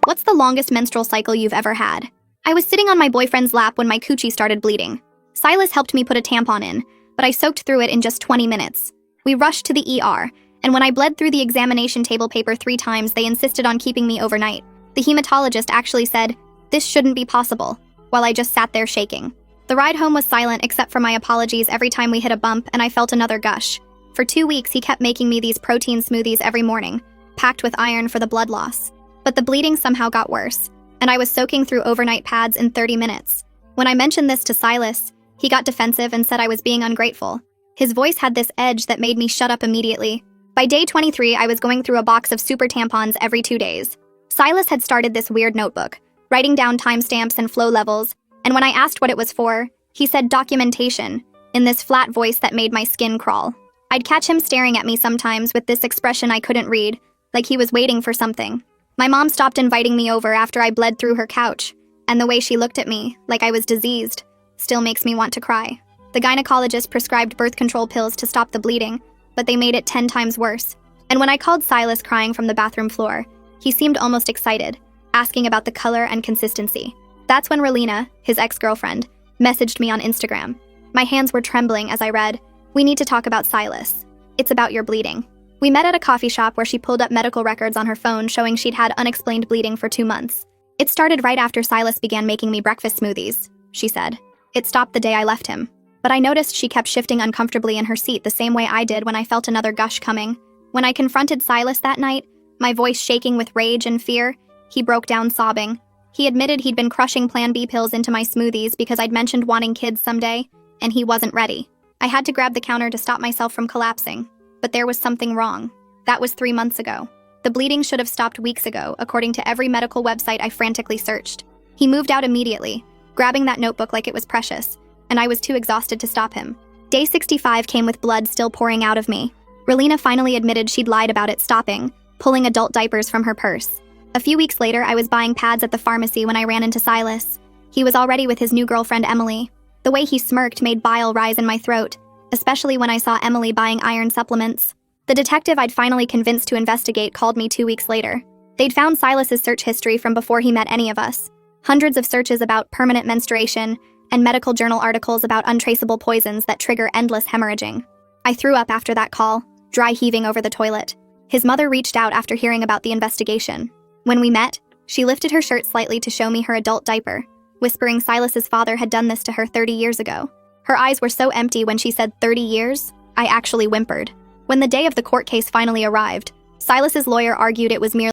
What's the longest menstrual cycle you've ever had? I was sitting on my boyfriend's lap when my coochie started bleeding. Silas helped me put a tampon in, but I soaked through it in just 20 minutes. We rushed to the ER, and when I bled through the examination table paper 3 times, they insisted on keeping me overnight. The hematologist actually said, "This shouldn't be possible," while I just sat there shaking. The ride home was silent except for my apologies every time we hit a bump and I felt another gush. For 2 weeks, he kept making me these protein smoothies every morning, packed with iron for the blood loss. But the bleeding somehow got worse, and I was soaking through overnight pads in 30 minutes. When I mentioned this to Silas, he got defensive and said I was being ungrateful. His voice had this edge that made me shut up immediately. By day 23, I was going through a box of super tampons every 2 days. Silas had started this weird notebook, writing down timestamps and flow levels, and when I asked what it was for, he said documentation, in this flat voice that made my skin crawl. I'd catch him staring at me sometimes with this expression I couldn't read, like he was waiting for something. My mom stopped inviting me over after I bled through her couch, and the way she looked at me, like I was diseased, still makes me want to cry. The gynecologist prescribed birth control pills to stop the bleeding, but they made it 10 times worse. And when I called Silas crying from the bathroom floor, he seemed almost excited, asking about the color and consistency. That's when Relina, his ex-girlfriend, messaged me on Instagram. My hands were trembling as I read, "We need to talk about Silas. It's about your bleeding." We met at a coffee shop where she pulled up medical records on her phone showing she'd had unexplained bleeding for 2 months. "It started right after Silas began making me breakfast smoothies," she said. "It stopped the day I left him." But I noticed she kept shifting uncomfortably in her seat the same way I did when I felt another gush coming. When I confronted Silas that night, my voice shaking with rage and fear, he broke down sobbing. He admitted he'd been crushing Plan B pills into my smoothies because I'd mentioned wanting kids someday, and he wasn't ready. I had to grab the counter to stop myself from collapsing. But there was something wrong. That was 3 months ago. The bleeding should have stopped weeks ago, according to every medical website I frantically searched. He moved out immediately, grabbing that notebook like it was precious, and I was too exhausted to stop him. Day 65 came with blood still pouring out of me. Relina finally admitted she'd lied about it stopping, pulling adult diapers from her purse. A few weeks later, I was buying pads at the pharmacy when I ran into Silas. He was already with his new girlfriend, Emily. The way he smirked made bile rise in my throat, especially when I saw Emily buying iron supplements. The detective I'd finally convinced to investigate called me 2 weeks later. They'd found Silas's search history from before he met any of us. Hundreds of searches about permanent menstruation, and medical journal articles about untraceable poisons that trigger endless hemorrhaging. I threw up after that call, dry heaving over the toilet. His mother reached out after hearing about the investigation. When we met, she lifted her shirt slightly to show me her adult diaper, whispering Silas's father had done this to her 30 years ago. Her eyes were so empty when she said 30 years, I actually whimpered. When the day of the court case finally arrived, Silas's lawyer argued it was merely